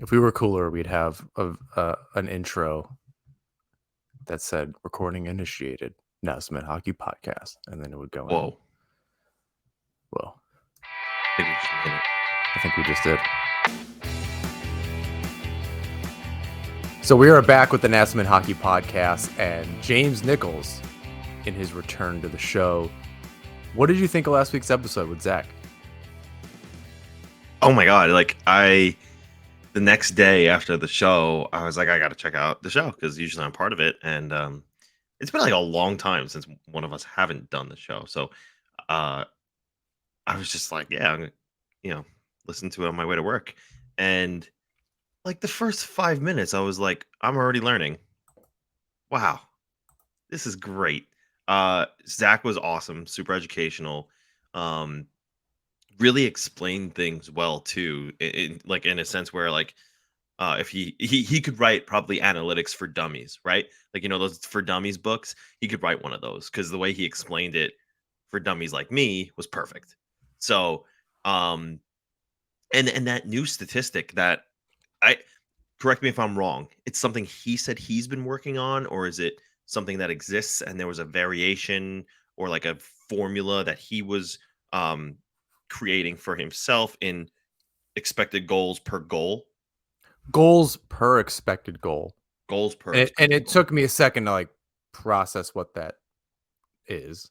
If we were cooler, we'd have an intro that said "recording initiated, Nassmet Hockey Podcast," and then it would go in. Whoa. Well, I think we just made it. I think we just did. So we are back with the Nassmet Hockey Podcast, and James Nichols in his return to the show. What did you think of last week's episode with Zach? Oh my god! The next day after the show, I was like, I got to check out the show because usually I'm part of it, and it's been like a long time since one of us haven't done the show. So, I was just like, yeah, I'm gonna, listen to it on my way to work, and like the first 5 minutes, I was like, I'm already learning. Wow, this is great. Zach was awesome, super educational. Um, really explained things well too, in a sense where if he could write probably analytics for dummies, right? Like those for dummies books, he could write one of those because the way he explained it for dummies like me was perfect. So, um, and that new statistic that I correct me if I'm wrong, it's something he said he's been working on, or is it something that exists and there was a variation or like a formula that he was um creating for himself in expected goals per goal? Goals per expected goal. Goals per And expected it goal. took me a second to process what that is.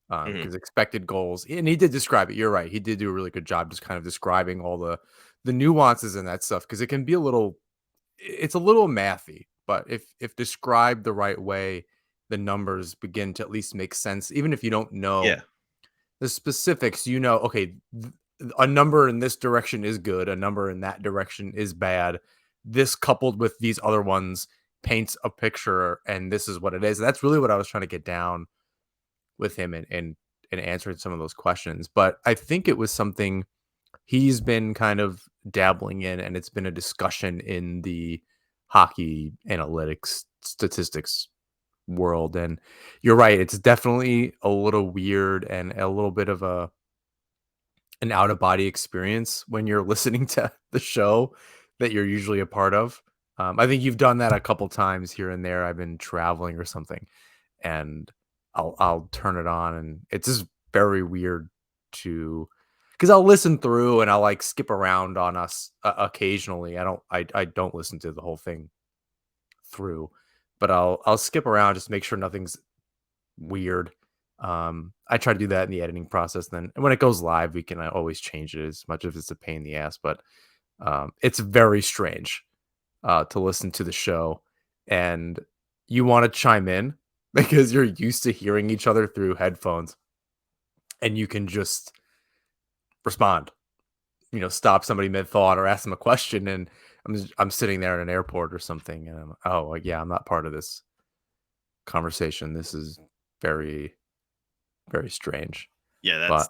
Mhm. Because expected goals, and he did describe it. You're right. He did do a really good job just kind of describing all the nuances and that stuff. Because it can be it's a little mathy, but if described the right way, the numbers begin to at least make sense. Even if you don't know Yeah. the specifics, okay, a number in this direction is good, a number in that direction is bad. This coupled with these other ones paints a picture, and this is what it is. And that's really what I was trying to get down with him and answering some of those questions. But I think it was something he's been kind of dabbling in, and it's been a discussion in the hockey analytics statistics world. And you're right, it's definitely a little weird and a little bit of an out of body experience when you're listening to the show that you're usually a part of. I think you've done that a couple times here and there. I've been traveling or something, and I'll turn it on, and it's just very weird to because I'll listen through and I'll skip around on us occasionally. I don't listen to the whole thing through, but I'll skip around just to make sure nothing's weird. I try to do that in the editing process. Then when it goes live, we can always change it as much as it's a pain in the ass. But it's very strange to listen to the show, and you want to chime in because you're used to hearing each other through headphones, and you can just respond. Stop somebody mid thought or ask them a question, and I'm sitting there in an airport or something, and yeah, I'm not part of this conversation. This is very, very strange. Yeah, But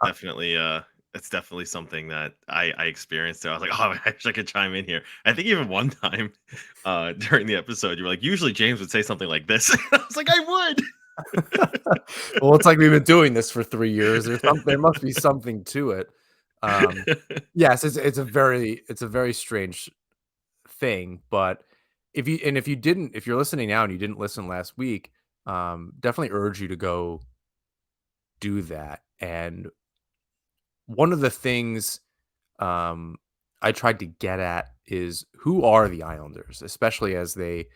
that's definitely something that I experienced there. I was like, oh, I wish I could chime in here. I think even one time during the episode, you were like, usually James would say something like this. I was like, I well, it's like we've been doing this for 3 years. There must be something to it. Um, would. yes, it's a very strange thing, but if you're listening now and you didn't listen last week, definitely urge you to go do that. And one of the things um, I tried to get at is who are the Islanders, especially as they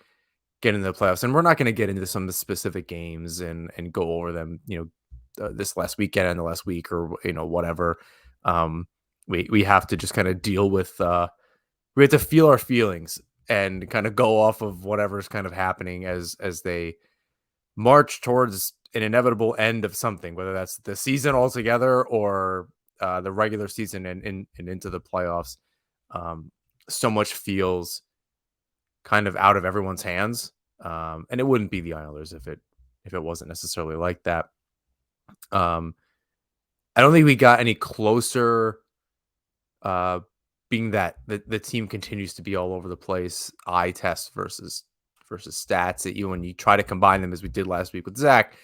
get into the playoffs. And we're not going to get into some of the specific games and go over them, this last weekend and the last week or whatever. Um, we have to just kind of deal with we have to feel our feelings and kind of go off of whatever's kind of happening as they march towards an inevitable end of something, whether that's the season altogether or the regular season and into the playoffs. So much feels kind of out of everyone's hands, and it wouldn't be the Islanders if it wasn't necessarily like that. Um, I don't think we got any closer. Uh, being that the team continues to be all over the place, eye test versus stats. That when you try to combine them, as we did last week with Zach,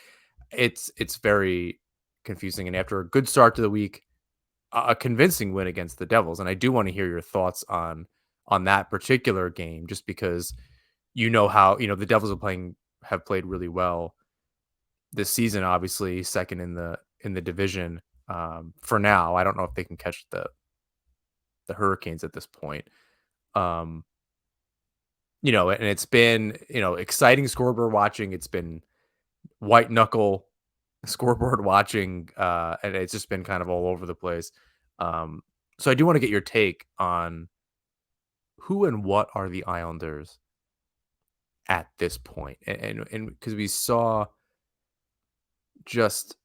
it's very confusing. And after a good start to the week, a convincing win against the Devils, and I do want to hear your thoughts on on that particular game, just because you know how the Devils have played really well this season. Obviously, second in the division for now. I don't know if they can catch the Hurricanes at this point. Um, and it's been exciting scoreboard watching. It's been white knuckle scoreboard watching, and it's just been kind of all over the place. Um, so I do want to get your take on who and what are the Islanders at this point, and because we saw just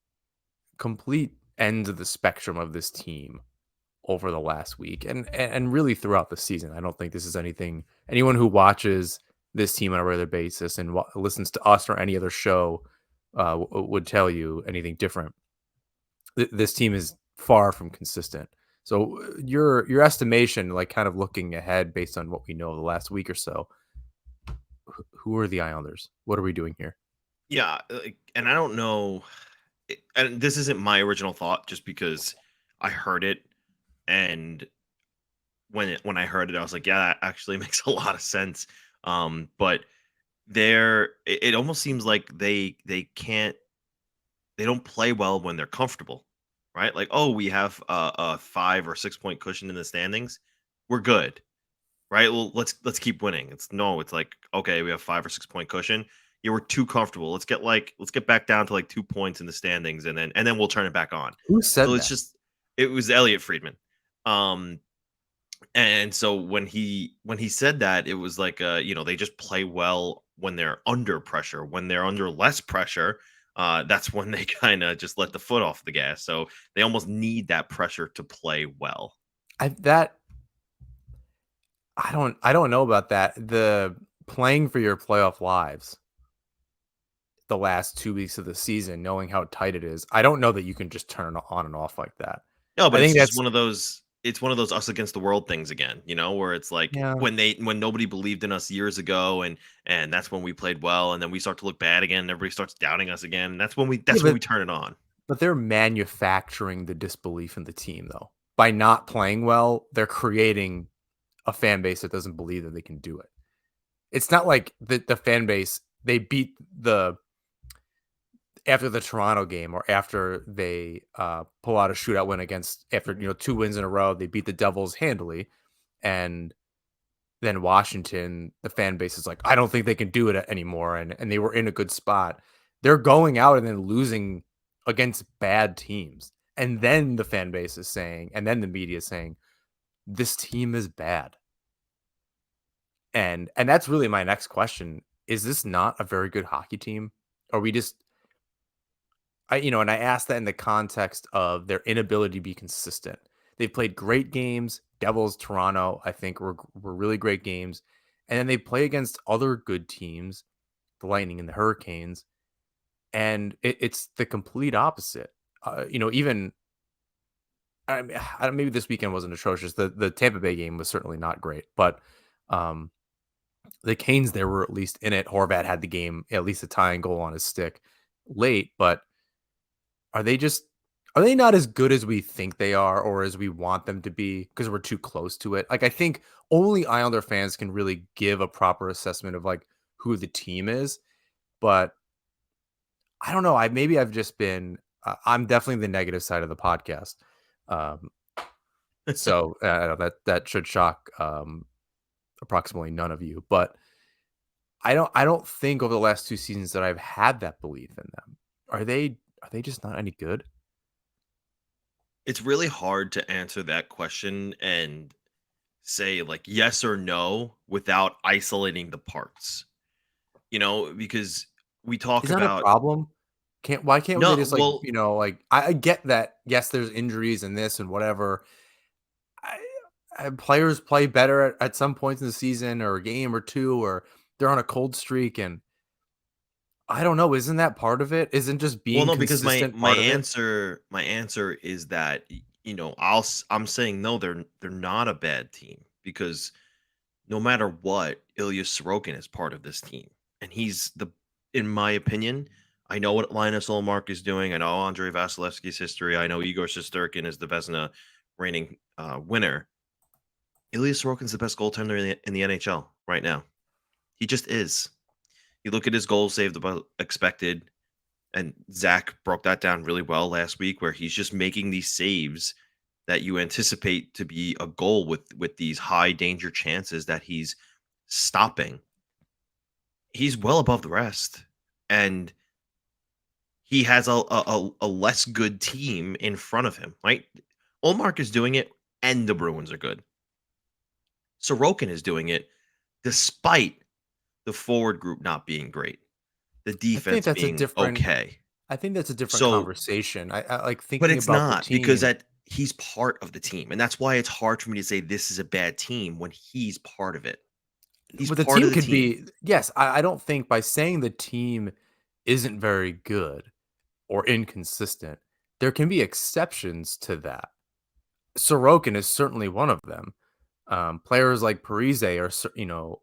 complete ends of the spectrum of this team over the last week and really throughout the season. I don't think this is anyone who watches this team on a regular basis and listens to us or any other show would tell you anything different. This team is far from consistent. So your estimation, like kind of looking ahead based on what we know of the last week or so, who are the Islanders? What are we doing here? Yeah, and I don't know, and this isn't my original thought, just because I heard it, and when I heard it, I was like, yeah, that actually makes a lot of sense. But it almost seems like they don't play well when they're comfortable, right? Like, oh, we have a 5 or 6 point cushion in the standings, we're good, right? Well, let's keep winning. It's like, okay, we have 5 or 6 point cushion. Yeah, we're too comfortable. Let's get back down to like 2 points in the standings, and then we'll turn it back on. Who So said it's that? just it was Elliot Friedman. Um, and so when he said that, it was like, they just play well when they're under pressure. When they're under less pressure, that's when they kind of just let the foot off the gas. So they almost need that pressure to play well. I that I don't know about that. The playing for your playoff lives the last 2 weeks of the season, knowing how tight it is. I don't know that you can just turn it on and off like that. No, I but it's think just that's one of those. It's one of those us against the world things again, where it's like yeah. when nobody believed in us years ago, and that's when we played well, and then we start to look bad again. And everybody starts doubting us again. And Yeah, that's when we turn it on. but they're manufacturing the disbelief in the team though. By not playing well, they're creating a fan base that doesn't believe that they can do it. It's not like the fan base they beat the after the Toronto game or after they pull out a shootout win against after 2 wins in a row, they beat the Devils handily, and then Washington, the fan base is like, I don't think they can do it anymore, and they were in a good spot. They're going out and then losing against bad teams, and then the fan base is saying, and then the media is saying, this team is bad, and that's really my next question: is this not a very good hockey team? Are we just and I asked that in the context of their inability to be consistent. They've played great games. Devils, Toronto, I think were really great games. And then they play against other good teams, the Lightning and the Hurricanes, and it's the complete opposite. Even maybe this weekend wasn't atrocious. The Tampa Bay game was certainly not great, but um, the Canes there were at least in it. Horvat had the game, at least a tying goal on his stick late, but Are they just are they not as good as we think they are or as we want them to be because we're too close to it? Like, I think only Islander fans can really give a proper assessment of, like, who the team is, but I don't know, I've just been I'm definitely the negative side of the podcast. Um, so, I know that should shock, approximately none of you, but I don't think over the last 2 seasons that I've had that belief in them. Are they just not any good? It's really hard to answer that question and say like yes or no without isolating the parts. Because we talk Is that a about problem? Why can't they no, just, like, well, like, I get that, yes, there's injuries and this and whatever. I players play better at some points in the season or a game or 2, or they're on a cold streak, and I don't know, isn't that part of it? Isn't just well, being no, because consistent part of it? my answer is that I'm saying no, they're not a bad team, because no matter what, Ilya Sorokin is part of this team, and he's the in my opinion. I know what Linus Olmark is doing. I know Andre Vasilevsky's history. I know Igor Shesterkin is the Vezina reigning winner. Ilya Sorokin's the best goaltender in the NHL right now. He just is. You look at his goals saved above expected, and Zach broke that down really well last week, where he's just making these saves that you anticipate to be a goal with these high danger chances that he's stopping. He's well above the rest, and he has a less good team in front of him. Right, Olmark is doing it, and the Bruins are good. Sorokin is doing it despite the forward group not being great, the I think defense that's a being different okay. I think that's a different So, conversation. I like but thinking it's about the not because team. that he's part of the team, and that's why it's hard for me to say this is a bad team when he's part of it. He's But the part of team the could team. be yes, I don't think by saying the team isn't very good or inconsistent, there can be exceptions to that. Sorokin is certainly one of them. Players like Parise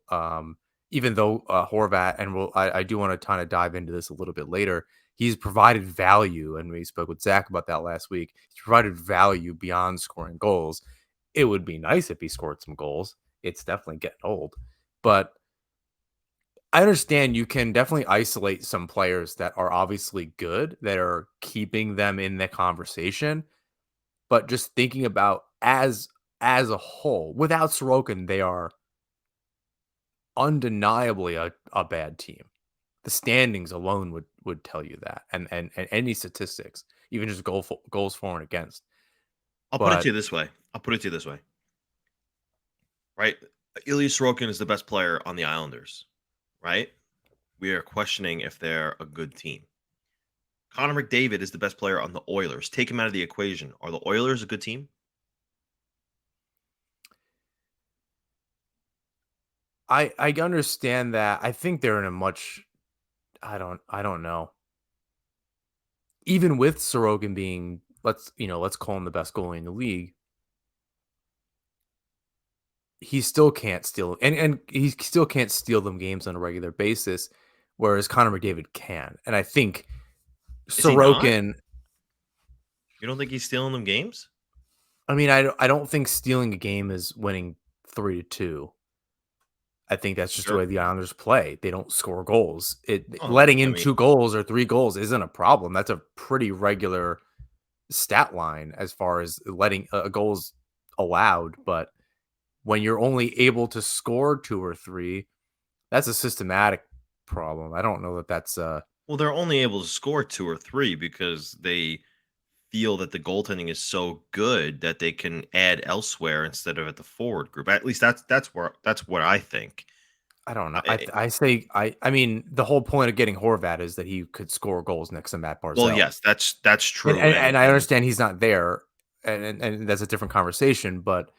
are, even though Horvat, and I do want to kind of dive into this a little bit later. He's provided value, and we spoke with Zach about that last week. He's provided value beyond scoring goals. It would be nice if he scored some goals. It's definitely getting old, but I understand you can definitely isolate some players that are obviously good that are keeping them in the conversation, but just thinking about as a whole, without Sorokin, they are undeniably a bad team. The standings alone would tell you that, and any statistics, even just goals for and against. I'll put it to But you this way. I'll put it to you this way. Right, Ilya Sorokin is the best player on the Islanders. Right, we are questioning if they're a good team. Connor McDavid is the best player on the Oilers. Take him out of the equation. Are the Oilers a good team? I understand that. I think they're in a much I don't know. Even with Sorokin being let's call him the best goalie in the league, he still can't steal and he still can't steal them games on a regular basis, whereas Connor McDavid can. And I think Is he not? Sorokin, You don't think he's stealing them games? I mean, I don't think stealing a game is winning 3-2. I think that's just the way Sure. the Islanders play. They don't score goals. It Oh, letting I in mean, 2 goals or 3 goals isn't a problem. That's a pretty regular stat line as far as letting goals allowed, but when you're only able to score 2 or 3, that's a systematic problem. I don't know that that's well, they're only able to score 2 or 3 because they feel that the goaltending is so good that they can add elsewhere instead of at the forward group. At least that's what I think. I don't know. I I say I mean the whole point of getting Horvat is that he could score goals next to Matt well, Barzell. yes, that's And true, and, and and I understand he's not there, and that's a different conversation, but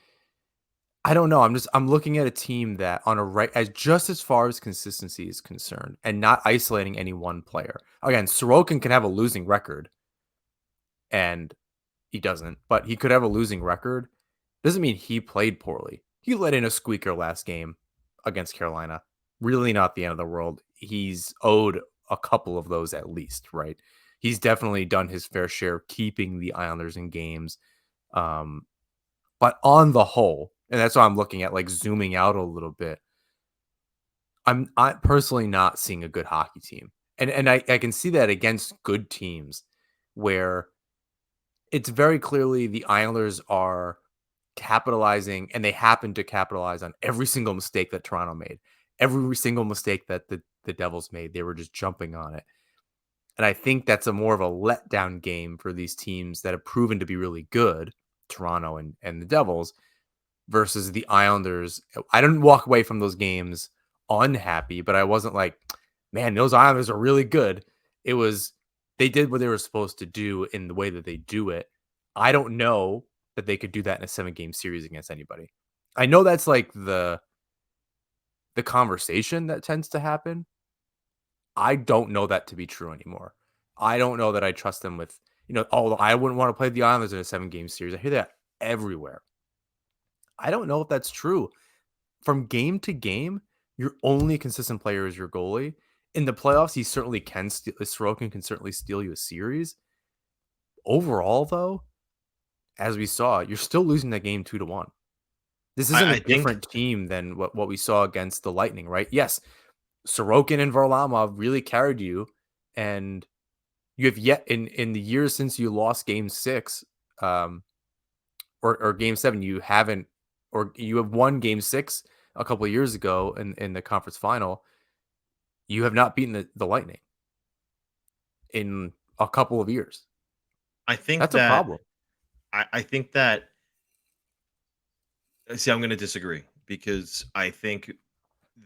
I don't know. I'm looking at a team that on a right as just as far as consistency is concerned and not isolating any one player. Again, Sorokin can have a losing record and he doesn't, but he could have a losing record. Doesn't mean he played poorly. He let in a squeaker last game against Carolina. Really not the end of the world. He's owed a couple of those at least, right? He's definitely done his fair share keeping the Islanders in games. Um, but on the whole, and that's why I'm looking at like zooming out a little bit. I personally not seeing a good hockey team. And I can see that against good teams where it's very clearly the Islanders are capitalizing, and they happen to capitalize on every single mistake that Toronto made. Every single mistake that the Devils made, they were just jumping on it. And I think that's a more of a letdown game for these teams that have proven to be really good, Toronto and the Devils, versus the Islanders. I didn't walk away from those games unhappy, but I wasn't like, man, those Islanders are really good. It was they did what they were supposed to do in the way that they do it. I don't know that they could do that in a 7-game series against anybody. I know that's like the conversation that tends to happen. I don't know that to be true anymore. I don't know that I trust them with, although I wouldn't want to play the Islanders in a 7-game series. I hear that everywhere. I don't know if that's true. From game to game, your only consistent player is your goalie. In the playoffs, he certainly can steal. Sorokin can certainly steal you a series. Overall, though, as we saw, you're still losing that game 2-1. This isn't a I think different team than what we saw against the Lightning, right? Yes, Sorokin and Varlamov really carried you, and you have yet in the years since you lost Game 6, um, or Game 7, you haven't, or you have won Game 6 a couple of years ago in the conference final. You have not beaten the Lightning in a couple of years. I think That's a that problem. I think that see, I'm going to disagree because I think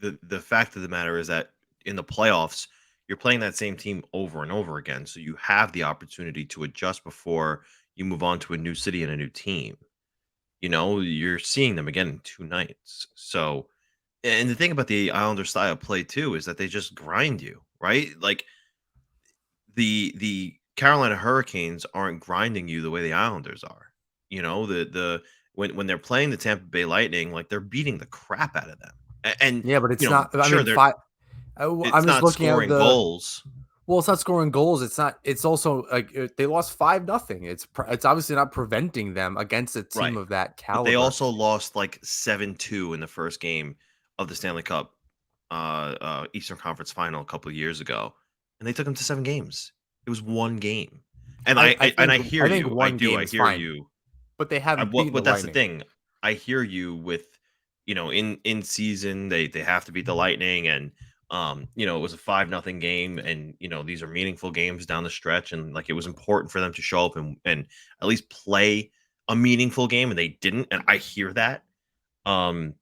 the fact of the matter is that in the playoffs, you're playing that same team over and over again, so you have the opportunity to adjust before you move on to a new city and a new team. You know, you're seeing them again in 2 nights. So, and the thing about the Islander style of play too is that they just grind you, right? Like the Carolina Hurricanes aren't grinding you the way the Islanders are. You know, the when they're playing the Tampa Bay Lightning, like they're beating the crap out of them. And Yeah, but you it's know, not. I sure, mean, they're I'm it's just not looking at scoring the. goals. Well, it's not scoring goals. It's not. It's also like they lost 5-0. It's obviously not preventing them against a team Right. of that But they caliber. also lost like 7-2 in the first game of the Stanley Cup Eastern Conference Final a couple of years ago, and they took them to 7 games. It was 1 game. And I hear I think you. I one do. game I is hear fine, you. but they I haven't what beaten the but that's the Lightning. thing. I hear you with, in season, they have to beat the Lightning, and, it was a 5-0 game, and, these are meaningful games down the stretch, and, like, it was important for them to show up and at least play a meaningful game, and they didn't, and I hear that. Um,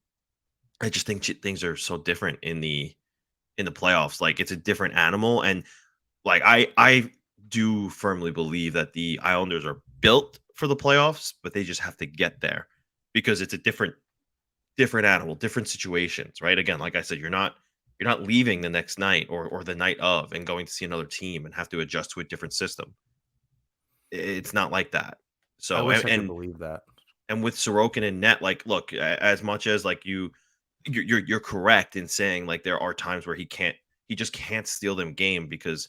I just think things are so different in the playoffs, like, it's a different animal, and, like, I do firmly believe that the Islanders are built for the playoffs, but they just have to get there because it's a different animal, different situations, right? Again, like I said, you're not leaving the next night or the night of and going to see another team and have to adjust to a different system. It's not like that. I So wish and I could and, believe that. and with Sorokin and net, like, look, as much as like you're correct in saying like there are times where he just can't steal them game because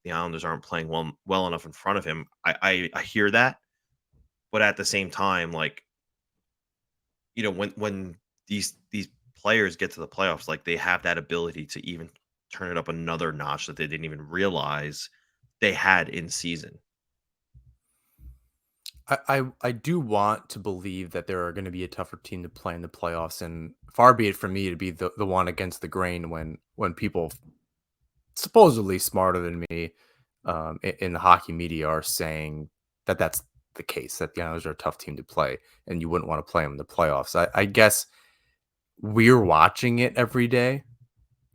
the Islanders aren't playing well enough in front of him. I hear that, but at the same time, like, when these players get to the playoffs, like, they have that ability to even turn it up another notch that they didn't even realize they had in season. I do want to believe that there are going to be a tougher team to play in the playoffs, and far be it from me to be the one against the grain when people supposedly smarter than me in the hockey media are saying that that's the case, that the Islanders are a tough team to play and you wouldn't want to play them in the playoffs. I guess we're watching it every day,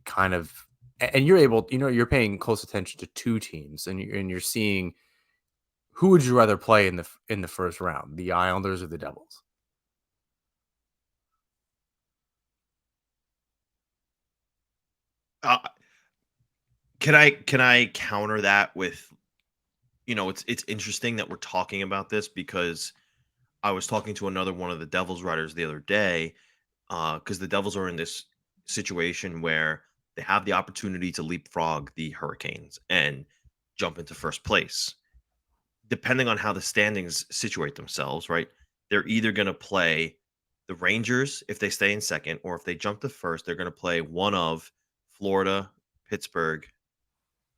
kind of, and you're able, you're paying close attention to two teams, and you're seeing who would you rather play in the first round, the Islanders or the Devils? Uh, can I counter that with, it's interesting that we're talking about this because I was talking to another one of the Devils writers the other day, because the Devils are in this situation where they have the opportunity to leapfrog the Hurricanes and jump into first place. Depending on how the standings situate themselves, right? They're either going to play the Rangers if they stay in second, or if they jump to first, they're going to play one of Florida, Pittsburgh,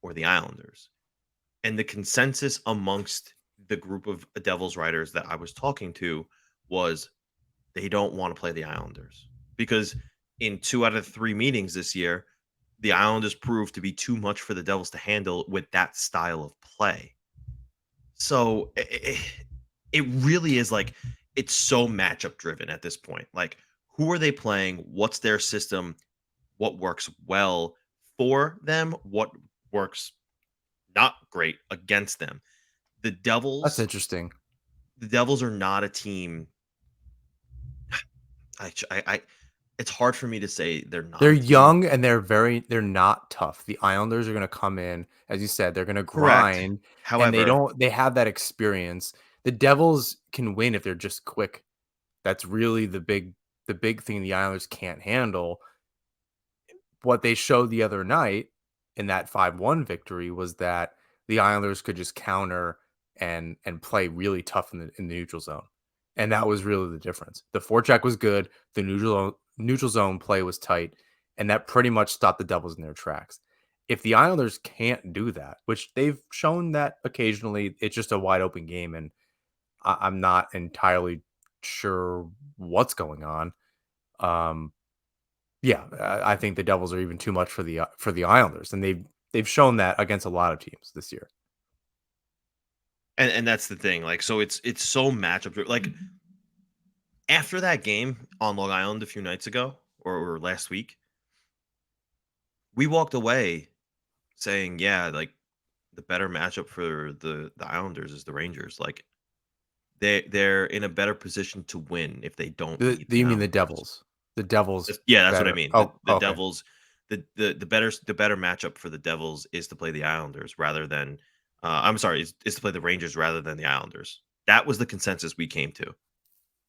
or the Islanders. And the consensus amongst the group of Devils writers that I was talking to was they don't want to play the Islanders because in 2 out of 3 meetings this year, the Islanders proved to be too much for the Devils to handle with that style of play. So it really is like it's so matchup driven at this point. Like, who are they playing? What's their system? What works well for them? What works not great against them? The That's Devils, interesting. the Devils are not a team. I it's hard for me to say they're not They're a team. young and they're not tough. The Islanders are gonna come in, as you said, they're gonna Correct. grind, and However, they have that experience. The Devils can win if they're just quick. That's really the big thing the Islanders can't handle. What they showed the other night in that 5-1 victory was that the Islanders could just counter and play really tough in the neutral zone. And that was really the difference. The forecheck was good, the neutral zone play was tight, and that pretty much stopped the Devils in their tracks. If the Islanders can't do that, which they've shown that occasionally, it's just a wide open game, and I'm not entirely sure what's going on. Um, yeah, I think the Devils are even too much for the Islanders, and they've shown that against a lot of teams this year. And that's the thing. Like, so it's so matchup like after that game on Long Island a few nights ago or last week, we walked away saying, yeah, like the better matchup for the Islanders is the Rangers. Like they're in a better position to win if they don't beat the You mean the Islanders. Devils? The Devils Yeah, that's what I better. mean. Oh, The okay. Devils, the better matchup for the Devils is to play the Islanders rather than I'm sorry, is to play the Rangers rather than the Islanders. That was the consensus we came to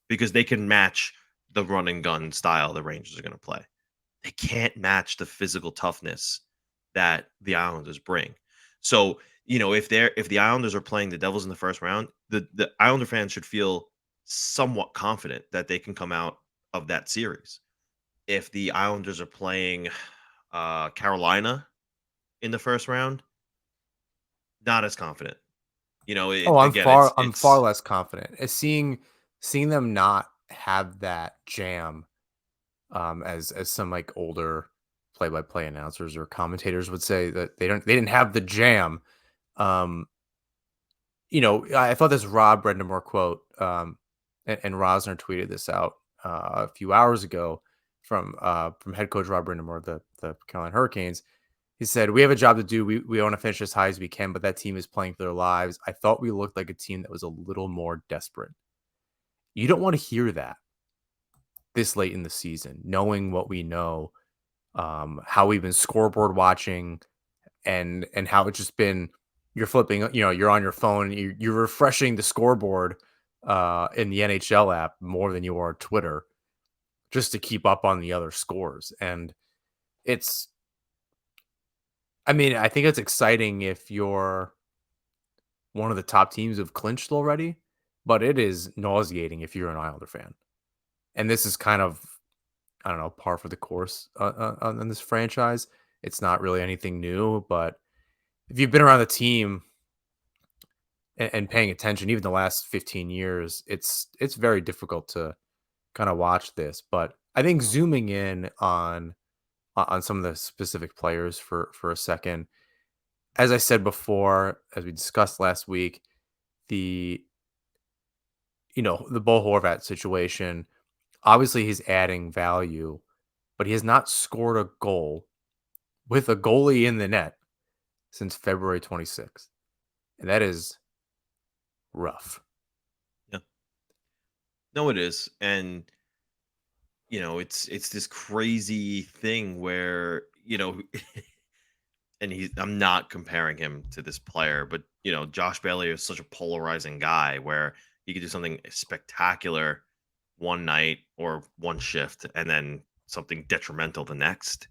because they can match the run and gun style the Rangers are going to play. They can't match the physical toughness that the Islanders bring. So, if the Islanders are playing the Devils in the first round, the Islander fans should feel somewhat confident that they can come out of that series. If the Islanders are playing Carolina in the first round, not as confident. Oh, Again, I'm far it's less confident. Seeing them not have that jam, as some, like, older play-by-play announcers or commentators would say that they didn't have the jam. Um, I thought this Rob Brendamore quote, and Rosner tweeted this out, a few hours ago from head coach Rob Brendamore, the Carolina Hurricanes. He said, "We have a job to do. We want to finish as high as we can, but that team is playing for their lives. I thought we looked like a team that was a little more desperate." You don't want to hear that this late in the season, knowing what we know, how we've been scoreboard watching, and how it's just been. You're flipping, you're on your phone, you're refreshing the scoreboard in the NHL app more than you are Twitter, just to keep up on the other scores. And it's, I mean, I think it's exciting if you're one of the top teams have clinched already, but it is nauseating if you're an Islander fan. And this is kind of, I don't know, par for the course on this franchise. It's not really anything new, but if you've been around the team and paying attention, even the last 15 years, it's very difficult to kind of watch this. But I think zooming in on some of the specific players for a second, as I said before, as we discussed last week, the the Bo Horvat situation. Obviously, he's adding value, but he has not scored a goal with a goalie in the net since February 26th. And that is rough. yeah. No, it is. And it's this crazy thing where, and I'm not comparing him to this player, but Josh Bailey is such a polarizing guy where he could do something spectacular one night or one shift and then something detrimental the next.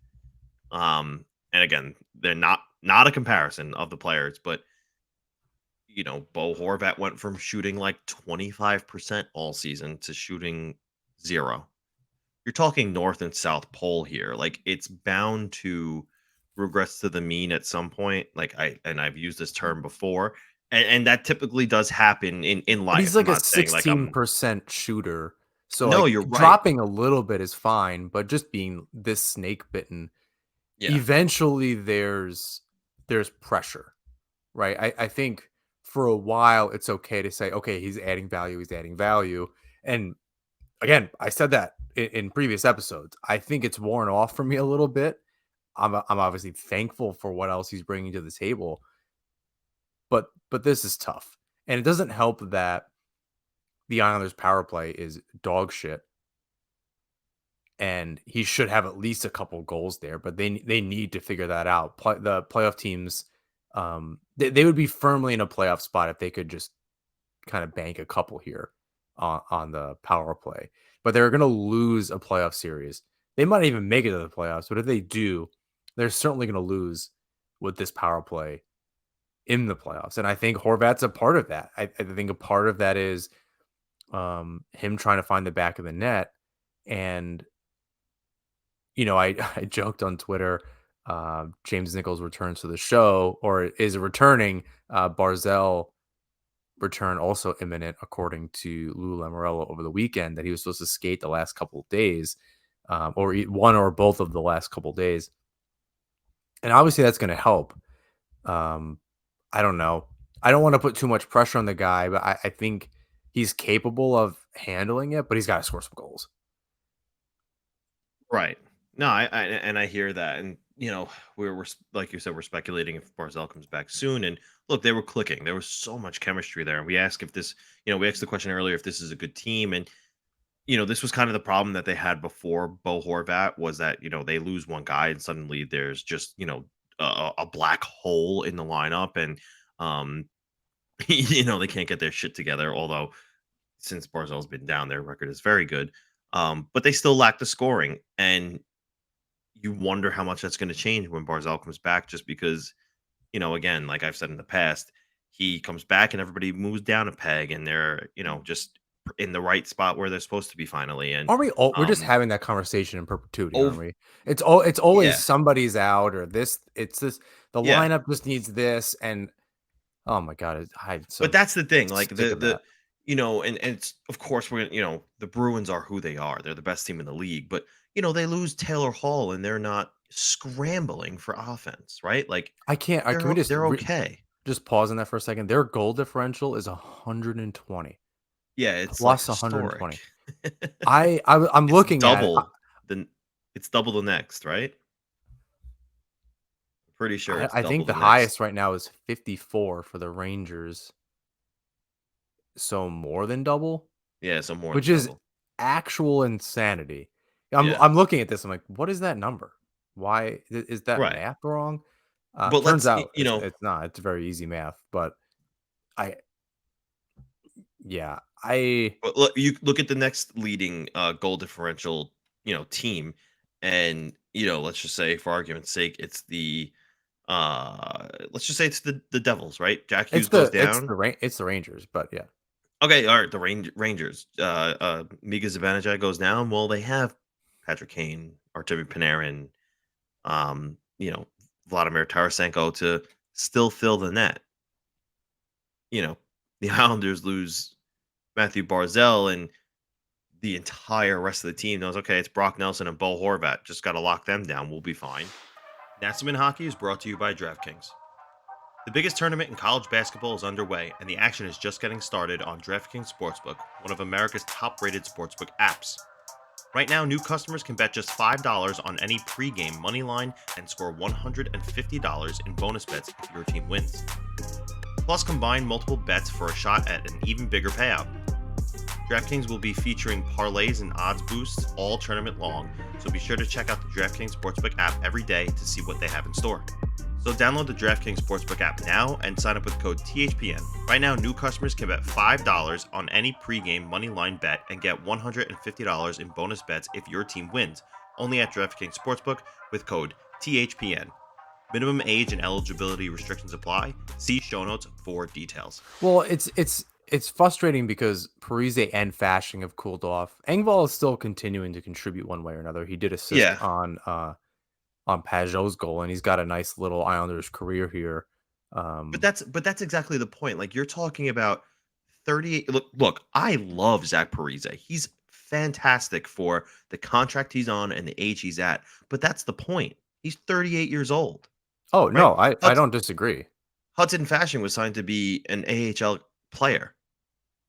And again, they're not a comparison of the players, but Bo Horvat went from shooting like 25% all season to shooting 0. You're talking north and south pole here. Like it's bound to regress to the mean at some point. Like I've used this term before, and that typically does happen in But he's life. I'm like a not saying like I'm 16% shooter. So, no, like, you're right. dropping a little bit is fine, but just being this snake bitten, Yeah, eventually there's pressure, right? I think for a while it's okay to say, okay, he's adding value. And again, I said that in previous episodes. I think it's worn off for me a little bit. I'm obviously thankful for what else he's bringing to the table, but this is tough. And it doesn't help that the Islanders power play is dog shit, and he should have at least a couple goals there, but they need to figure that out. The playoff teams, they would be firmly in a playoff spot if they could just kind of bank a couple here on the power play. But they're going to lose a playoff series. They might even make it to the playoffs, but if they do, they're certainly going to lose with this power play in the playoffs. And I think Horvat's a part of that. I think a part of that is him trying to find the back of the net. And, I joked on Twitter, James Nichols returns to the show or is returning. Barzell return also imminent, according to Lou Lamoriello over the weekend, that he was supposed to skate the last couple of days, or one or both of the last couple of days. And obviously that's going to help. Um, I don't know. I don't want to put too much pressure on the guy, but I think he's capable of handling it, but he's got to score some goals. Right. No, I hear that, and like you said, we're speculating if Barzell comes back soon. And look, they were clicking. There was so much chemistry there, and we asked the question earlier if this is a good team, and this was kind of the problem that they had before Bo Horvat was that they lose one guy and suddenly there's just a black hole in the lineup, and um they can't get their shit together. Although since Barzell's been down, their record is very good. But they still lack the scoring, and you wonder how much that's going to change when Barzell comes back, just because, again, like I've said in the past, he comes back and everybody moves down a peg and they're, just in the right spot where they're supposed to be finally. And, Aren't we all we're just um, having that conversation in perpetuity, aren't oh, we? It's always yeah, somebody's out or this the yeah. lineup just needs this. And oh my god, I'm But so that's the thing, like sick of that. and it's, of course, we're gonna, the Bruins are who they are. They're the best team in the league, but they lose Taylor Hall and they're not scrambling for offense, right? Like I can't I can we they're okay. just pause on that for a second? Their goal differential is 120, Yeah, it's like plus historic. 120. I'm It's looking at it. the it's double the next, right? Pretty sure it's I double think the the next. highest right now is 54 for the Rangers, so more than double, Yeah, so more than which is double. actual insanity. Yeah. I'm looking at this, I'm like, "What is that number? Why is that Right. math wrong?" But Turns let's out it's not, it's very easy math, but I yeah, I but look, you look at the next leading goal differential, team, and let's just say for argument's sake, it's the let's just say it's the Devils, right? Jack Hughes goes down. It's the Rangers, but yeah. Okay, all right, the Rangers. Mika Zibanejad goes down. Well, they have Patrick Kane, Artemi Panarin, you know, Vladimir Tarasenko to still fill the net. You know, the Islanders lose Matthew Barzell, and the entire rest of the team knows, okay, it's Brock Nelson and Bo Horvat. Just got to lock them down. We'll be fine. Natsman Hockey is brought to you by DraftKings. The biggest tournament in college basketball is underway, and the action is just getting started on DraftKings Sportsbook, one of America's top-rated sportsbook apps. Right now, new customers can bet just $5 on any pregame money line and score $150 in bonus bets if your team wins. Plus, combine multiple bets for a shot at an even bigger payout. DraftKings will be featuring parlays and odds boosts all tournament long, so be sure to check out the DraftKings Sportsbook app every day to see what they have in store. So download the DraftKings Sportsbook app now and sign up with code THPN. Right now, new customers can bet $5 on any pregame moneyline bet and get $150 in bonus bets if your team wins, only at DraftKings Sportsbook with code THPN. Minimum age and eligibility restrictions apply. See show notes for details. Well, it's frustrating because Parise and Fashing have cooled off. Engvall is still continuing to contribute one way or another. He did assist Yeah, on Pajot's goal, and he's got a nice little Islanders career here. but Um, that's exactly the point. Like you're talking about 38. Look, I love Zach Parise. He's fantastic for the contract he's on and the age he's at. But that's the point. He's 38 years old, oh right? no, I don't disagree. Hudson Fashion was signed to be an AHL player.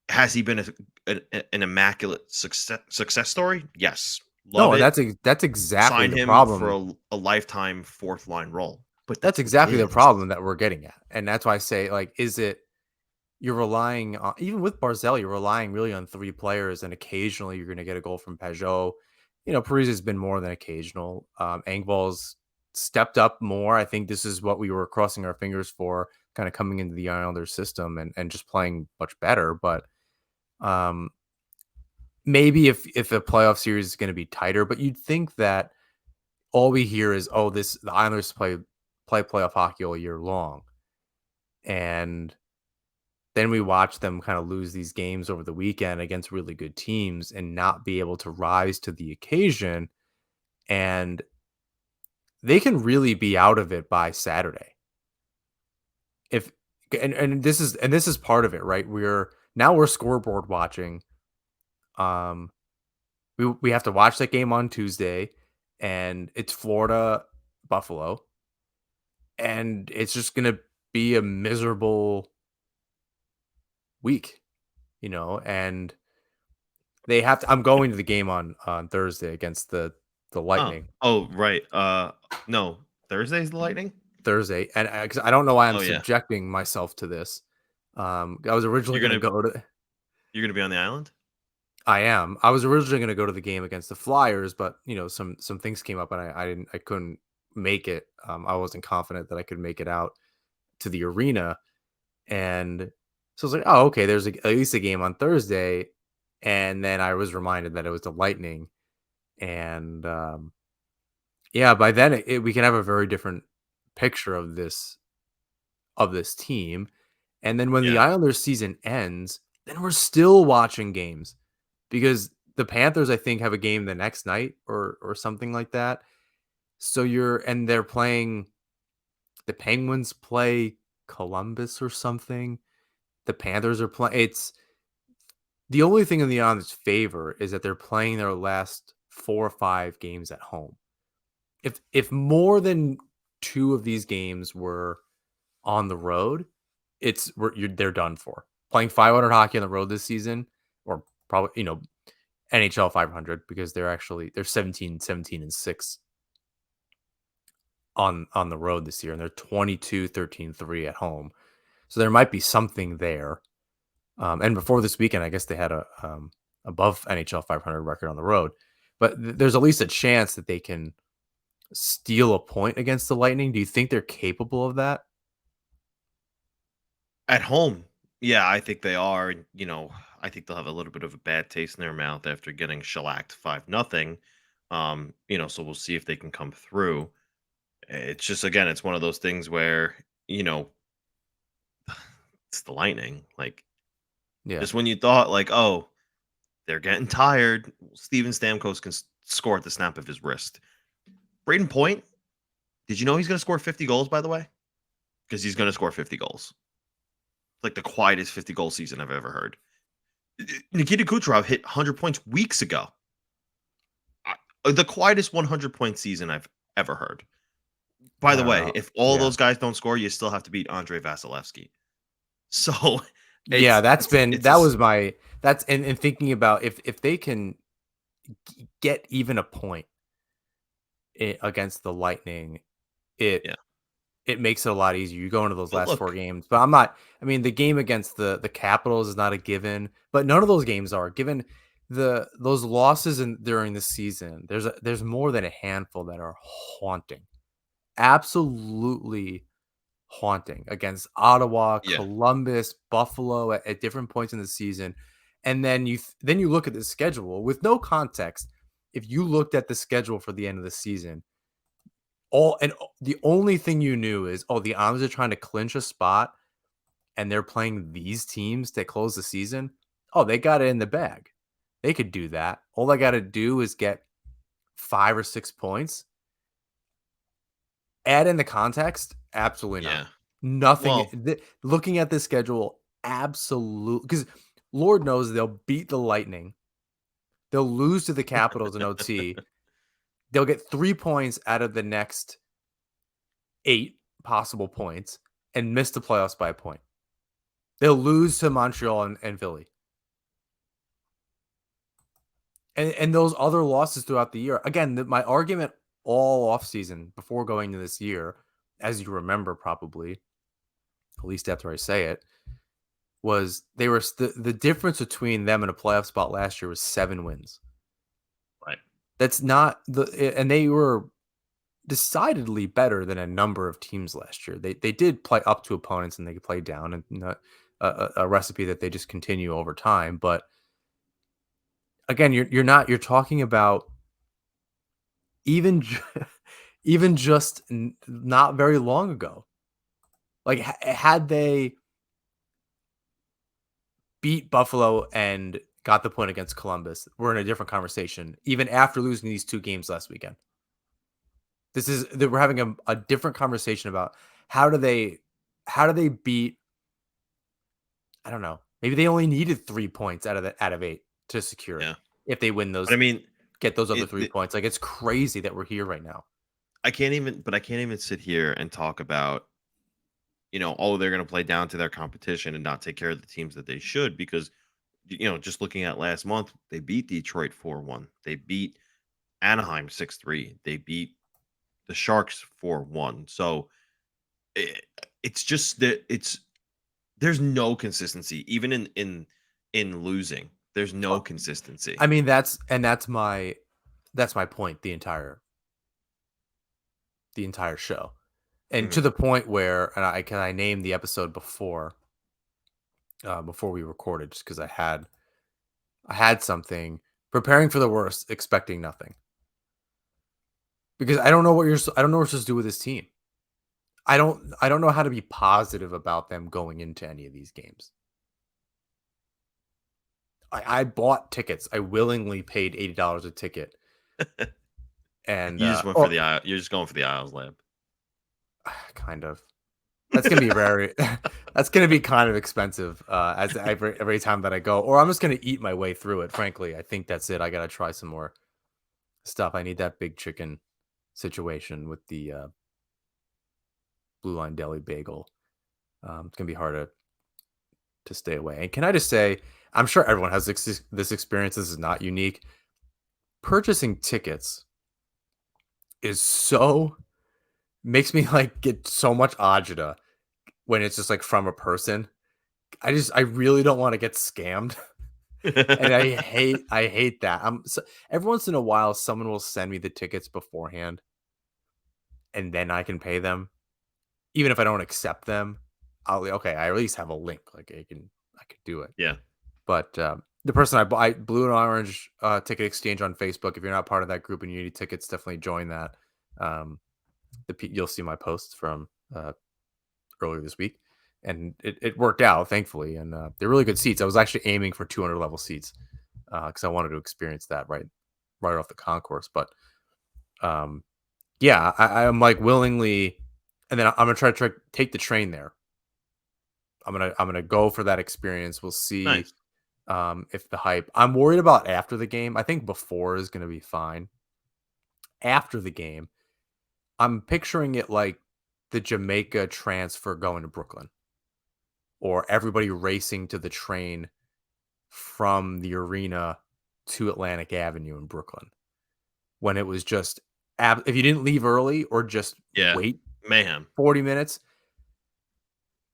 Has he been an immaculate success story? Yes, No, love and it. that's exactly Sign the him for problem. a lifetime fourth line role. But the That's thing exactly the is, problem that we're getting at, and that's why I say, like, is it you're relying on even with Barzell, you're relying really on 3 players, and occasionally you're gonna get a goal from Pajot. Parise has been more than occasional. Engvall's stepped up more. I think this is what we were crossing our fingers for, kinda coming into the Islanders system and just playing much better, but, um, maybe if a playoff series is gonna be tighter, but you'd think that all we hear is, "Oh, the Islanders play playoff hockey all year long," and then we watch them kind of lose these games over the weekend against really good teams and not be able to rise to the occasion, and they can really be out of it by Saturday. If and this is part of it, right? We're scoreboard watching. Um, we have to watch that game on Tuesday, and it's Florida Buffalo, and it's just gonna be a miserable week, and they have to. I'm going to the game on Thursday against the Oh. Lightning. Oh, right. No. Thursday's the Lightning? Thursday, and because I don't know why I'm Oh, yeah. subjecting myself to this. I was originally You're going to gonna go to. you're gonna be on the island? I am. I was originally going to go to the game against the Flyers, but some things came up, and I couldn't make it. I wasn't confident that I could make it out to the arena, and so I was like, oh, okay. There's at least a game on Thursday, and then I was reminded that it was the Lightning, and yeah, by then we can have a very different picture of this team. And then when the Yeah. Islanders season ends, then we're still watching games because the Panthers, I think, have a game the next night or something like that. So they're playing the Penguins play Columbus or something. The Panthers are playing. It's the only thing in the Islanders' favor is that they're playing their last 4 or 5 games at home. If more than two of these games were on the road, they're done for. Playing 500 hockey on the road this season, or probably NHL 500 because they're 17-17-6 on the road this year, and they're 22-13-3 at home. So there might be something there. And before this weekend, I guess they had a above NHL 500 record on the road, but there's at least a chance that they can steal a point against the Lightning. Do you think they're capable of that? At home, yeah, I think they are. And, I think they'll have a little bit of a bad taste in their mouth after getting shellacked 5-0. So we'll see if they can come through. It's just again, it's one of those things where, you know, it's the Lightning. Like Yeah. just when you thought like, oh, they're getting tired, Steven Stamkos can score at the snap of his wrist. Braden Point, did you know he's gonna score 50 goals, by the way? Because he's gonna score 50 goals. It's like the quietest 50 goal season I've ever heard. Nikita Kucherov hit 100 points weeks ago. The quietest 100-point season I've ever heard. By I the don't way, know. if all Yeah. those guys don't score, you still have to beat Andre Vasilevsky. So Yeah, it's a that was my that's and thinking about if they can get even a point against the Lightning, it yeah. it makes it a lot easier. You go into those But last four look, games, but I'm not. I mean, the game against the Capitals is not a given, but none of those games are given. Those losses during the season, there's more than a handful that are haunting, absolutely haunting against Ottawa, yeah, Columbus, Buffalo at different points in the season. And then you look at the schedule with no context. If you looked at the schedule for the end of the season, the only thing you knew is, oh, the Islanders are trying to clinch a spot and they're playing these teams to close the season. Oh, they got it in the bag. They could do that. All they got to do is get 5 or 6 points. Add in the context, absolutely not. yeah. Nothing. Well, Looking at this schedule, absolutely, because Lord knows they'll beat the Lightning. They'll lose to the Capitals in OT. They'll get 3 points out of the next 8 possible points and miss the playoffs by a point. They'll lose to Montreal and Philly. And those other losses throughout the year. Again, my argument all offseason before going to this year, as you remember probably, at least after I say it, was the difference between them and a playoff spot last year was 7 wins. right. That's not and they were decidedly better than a number of teams last year. They did play up to opponents and they could play down, and not a recipe that they just continue over time. But again, you're talking about even even just not very long ago. Like had they beat Buffalo and got the point against Columbus, we're in a different conversation. Even after losing these 2 games last weekend, we're having a different conversation about how do they how do they beat. I don't know. Maybe they only needed 3 points out of 8 to secure it. Yeah. If they win But I those, mean, get those other it, 3 points. Like it's crazy that we're here right now. I can't even sit here and talk about, oh, they're going to play down to their competition and not take care of the teams that they should because, just looking at last month, they beat Detroit 4-1. They beat Anaheim 6-3. They beat the Sharks 4-1. So it, it's just that there's no consistency even in losing. There's no Oh, consistency. I mean, that's my point the entire show. And to Mhm. the point where and I named the episode before we recorded just because I had something preparing for the worst, expecting nothing. Because I don't know what you're supposed to do with this team. I don't know how to be positive about them going into any of these games. I bought tickets. I willingly paid $80 a ticket, and You just went for oh, the you're just going for the Isles lab. kind of. That's gonna be very. That's gonna be kind of expensive as every time that I go, or I'm just gonna eat my way through it. Frankly, I think that's it. I gotta try some more stuff. I need that big chicken situation with the Blue Line Deli bagel. It's gonna be hard to stay away. And can I just say, I'm sure everyone has this experience. This is not unique. Purchasing tickets is so makes me like get so much agita when it's just like from a person. I really don't want to get scammed. And I hate that. Every once in a while someone will send me the tickets beforehand and then I can pay them. Even if I don't accept them, okay, I at least have a link. Like I can do it. Yeah, But the person I Blue and Orange Ticket Exchange on Facebook. If you're not part of that group and you need tickets, definitely join that. Um, you'll see my posts from earlier this week, and it worked out thankfully. And they're really good seats. I was actually aiming for 200 level seats because I wanted to experience that right off the concourse. But um, yeah, I'm like willingly, and then I'm gonna try to take the train there. I'm gonna go for that experience. We'll see nice. if the hype. I'm worried about after the game. I think before is gonna be fine. After the game, I'm picturing it like the Jamaica transfer going to Brooklyn, or everybody racing to the train from the arena to Atlantic Avenue in Brooklyn when it was just if you didn't leave early or just Yeah, wait mayhem. 40 minutes.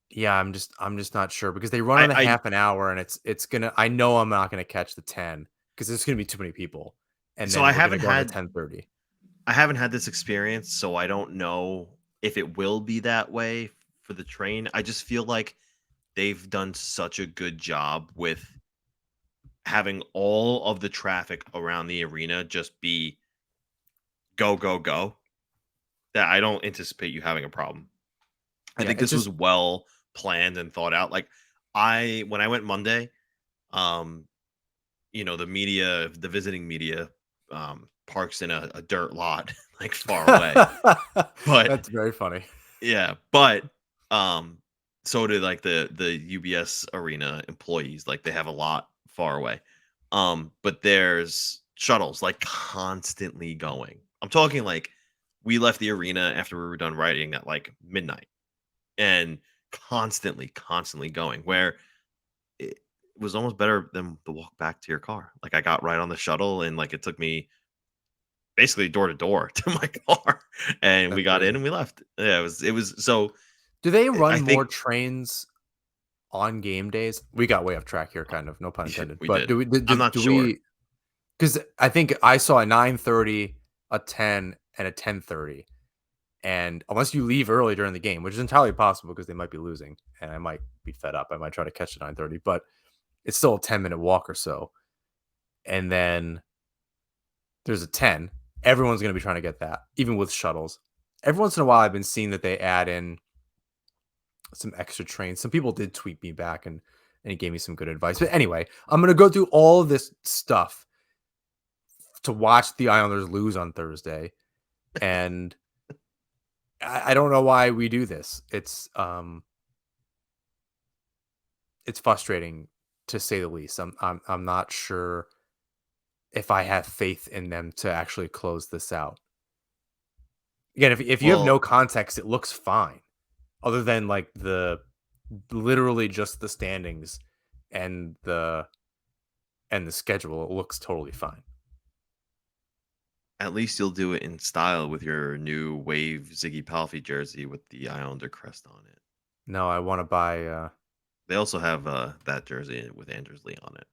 Yeah, I'm just not sure because they run I on a I half an hour and it's gonna I know I'm not gonna catch the 10 because there's gonna be too many people and so then we're gonna go on the 10:30. I haven't had this experience, so I don't know if it will be that way for the train. I just feel like they've done such a good job with having all of the traffic around the arena just be go go go that I don't anticipate you having a problem. I Yeah, think it's this just was well planned and thought out. Like I when I went Monday, um, the visiting media parks in a dirt lot like far away. But that's very funny. yeah, but um so do like the UBS arena employees, like they have a lot far away. But there's shuttles like constantly going. I'm talking like we left the arena after we were done writing at like midnight and constantly going where it was almost better than the walk back to your car. Like I got right on the shuttle and like it took me basically door to door to my car and we That's got in crazy. and we left. Yeah, it was so Do they I run more think trains on game days? We got way off track here, kind of, no pun intended. we But did. do we I'm not do sure. we because I think I saw a 9:30, a 10, and a 10:30. And unless you leave early during the game, which is entirely possible because they might be losing and I might be fed up. I might try to catch the 9:30, but it's still a 10-minute walk or so. And then there's a 10. Everyone's going to be trying to get that, even with shuttles. Every once in a while, I've been seeing that they add in some extra trains. Some people did tweet me back and and he gave me some good advice. But anyway, I'm gonna go through all of this stuff to watch the Islanders lose on Thursday, and I don't know why we do this. It's frustrating to say the least. I'm not sure if I have faith in them to actually close this out. Again, if you have no Well, context, it looks fine. Other than like the literally just the standings and the schedule, it looks totally fine. at least you'll do it in style with your new Wave Ziggy Palffy jersey with the Islander crest on it. No, I want to buy. They also have that jersey with Anders Lee on it.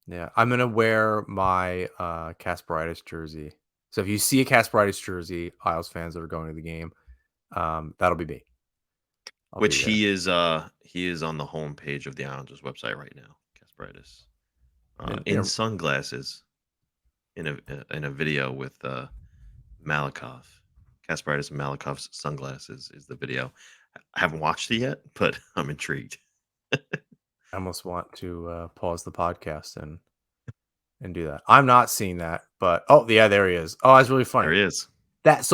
Yeah, I'm gonna wear my Kasperitis jersey. So if you see a Kasperitis jersey, Isles fans that are going to the game, that'll be me. I'll be Which there. he is on the homepage of the Islanders website right now. Kasparaitis, And, in sunglasses, in a video with Malikov. Kasparaitis and Malikov's sunglasses is the video. I haven't watched it yet, but I'm intrigued. I almost want to pause the podcast and do that. I'm not seeing that, but oh yeah, there he is. Oh, that's really There funny. he is. That's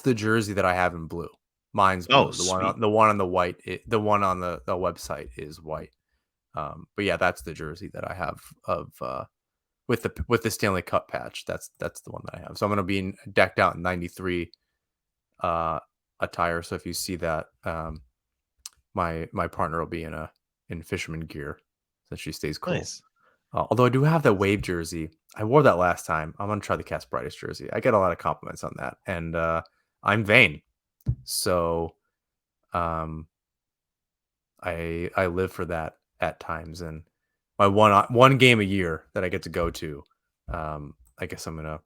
the jersey that I have in blue. Mine's Oh, blue. sweet. The one on the white. The one on the website is white. But yeah, that's the jersey that I have of with the Stanley Cup patch. That's the one that I have. So I'm gonna be decked out in '93 attire. So if you see that, my partner will be in fisherman gear, so she stays cool. Nice. Although I do have that wave jersey. I wore that last time. I'm gonna try the Kasparaitis jersey. I get a lot of compliments on that, and I'm vain, so um, I live for that at times. And my one game a year that I get to go to, I guess I'm gonna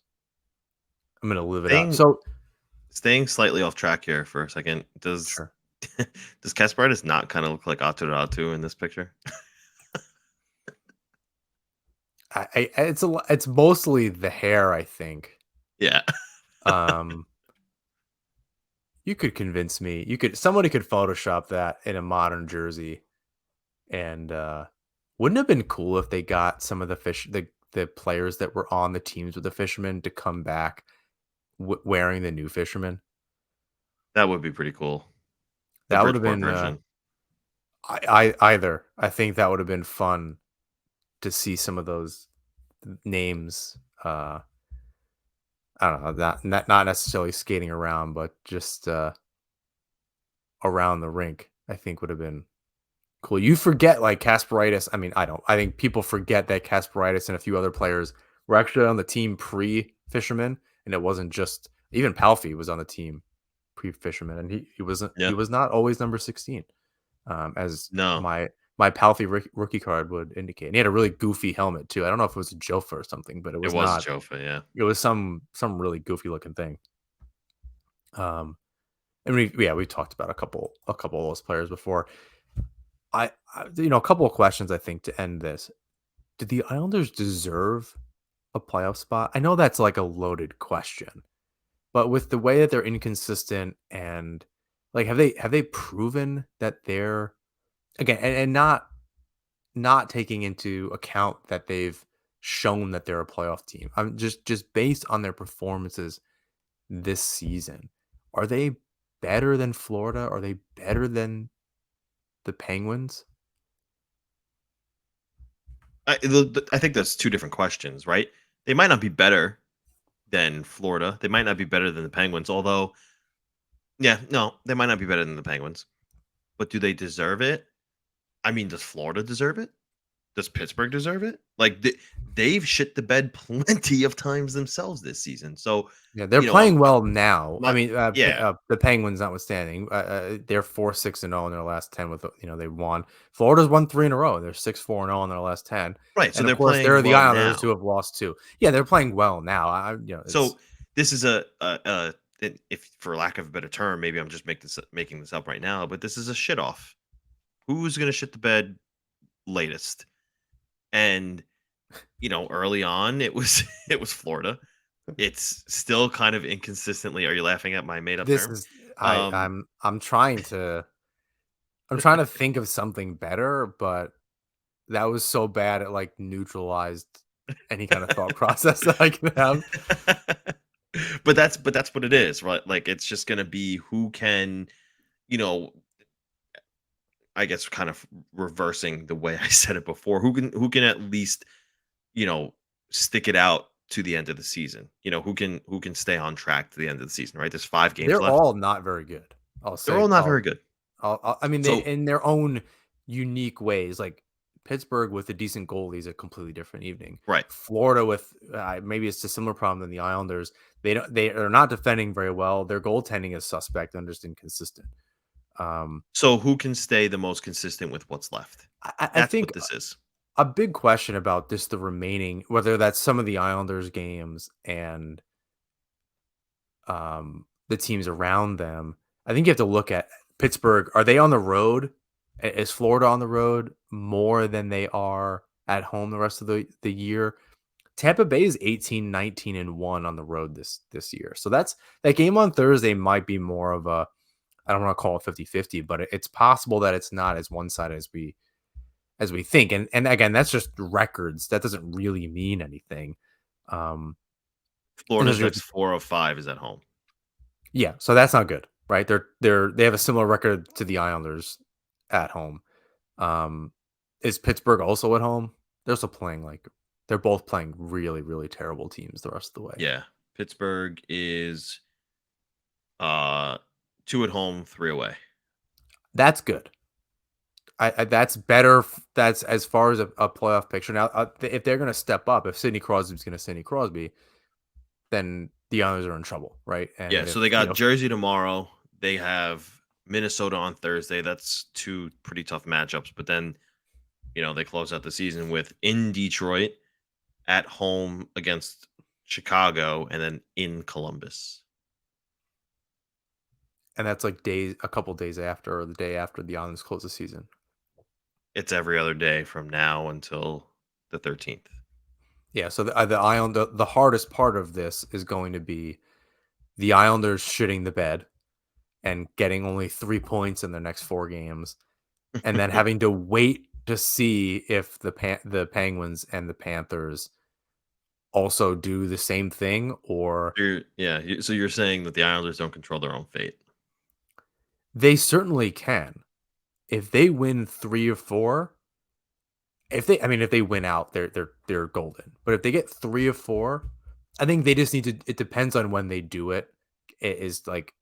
live it up. Staying So staying slightly off track here for a second. Does sure, does Kasparaitis not kind of look like Atu in this picture? it's mostly the hair, I think. Yeah. Um, you could convince me. Somebody could Photoshop that in a modern jersey. And wouldn't it have been cool if they got some of the players that were on the teams with the fishermen to come back wearing the new fisherman? That would be pretty cool. The That would have Bridgeport been version. I think that would have been fun to see some of those names. I don't know, not necessarily skating around, but just around the rink. I think would have been cool. You forget like Kasparaitis. I mean, I don't. I think people forget that Kasparaitis and a few other players were actually on the team pre Fisherman, and it wasn't just even Palffy was on the team pre Fisherman, and he Yeah. was not always number 16, as No, my Palffy rookie card would indicate. And he had a really goofy helmet too. I don't know if it was a Jofa or something, but it it was was not. Jofa, yeah. It was some really goofy looking thing. Um, and we talked about a couple of those players before. A couple of questions I think to end this. Do the Islanders deserve a playoff spot? I know that's like a loaded question, but with the way that they're inconsistent and like have they proven that they're again and not taking into account that they've shown that they're a playoff team. I'm just based on their performances this season. Are they better than Florida? Are they better than the Penguins? I think that's two different questions, right? They might not be better than Florida. They might not be better than the Penguins, although, yeah, no, they might not be better than the Penguins. But do they deserve it? I mean, does Florida deserve it? Does Pittsburgh deserve it? Like they've shit the bed plenty of times themselves this season. So, Yeah, they're I'm playing well now. I my mean, yeah, the Penguins notwithstanding, they're 4-6-0 in their last 10 with they won. Florida's won 3 in a row. They're 6-4-0 in their last 10. right. So And of they're course, there are playing the well Islanders who now. have lost two. Yeah, they're playing well now. It's So this is if for lack of a better term, maybe I'm just making this up right now, but this is a shit off. Who's gonna shit the bed latest? And early on, it was it was Florida. It's still kind of inconsistently. Are you laughing at my made up this term? is Um, I'm trying to think of something better, but that was so bad it, like, neutralized any kind of thought process that I could have. But that's what it is, right? Like, it's just gonna be who can, you know, I guess kind of reversing the way I said it before, who can at least, you know, stick it out to the end of the season. Who can stay on track to the end of the season, right? There's 5 games They're left. all not very good. I'll They're all say not very good. I mean, they So in their own unique ways, like, Pittsburgh with a decent goalie is a completely different evening. right. Florida with, maybe it's a similar problem than the Islanders. They are not defending very well. Their goaltending is suspect and just inconsistent. Um, So who can stay the most consistent with what's left? I That's think what this is. a big question about this the remaining whether that's some of the Islanders games and the teams around them. I think you have to look at Pittsburgh. Are they on the road? Is Florida on the road more than they are at home the rest of the year? Tampa Bay is 18, 19, and 1 on the road this year. So that's that game on Thursday might be more of a I don't want to call it 50-50, but it's possible that it's not as one-sided as we think. And again, that's just records. That doesn't really mean anything. Um and Florida's those are next 4 of 5 is at home. Yeah, so that's not good, right? They have a similar record to the Islanders at home. Um, is Pittsburgh also at home? They're also playing like they're both playing really, really terrible teams the rest of the way. Yeah. Pittsburgh is uh 2 at home, 3 away. That's good. That's better. That's as far as a playoff picture. Now, if they're going to step up, if Sidney Crosby's going to Sidney Crosby, then the Islanders are in trouble, right? And Yeah, so they if you got know, Jersey tomorrow. They have Minnesota on Thursday. That's 2 pretty tough matchups, but then, they close out the season with in Detroit, at home against Chicago, and then in Columbus. and that's like a couple days after or the day after the Islanders close the season. It's every other day from now until the 13th. Yeah, so the hardest part of this is going to be the Islanders shitting the bed and getting only 3 points in their next 4 games, and then having to wait to see if the Penguins and the Panthers also do the same thing, or So you're saying that the Islanders don't control their own fate. they certainly can. If they win 3 or 4, if they win out, they're golden. But if they get 3 or 4, I think they just need to it depends on when they do it. It is like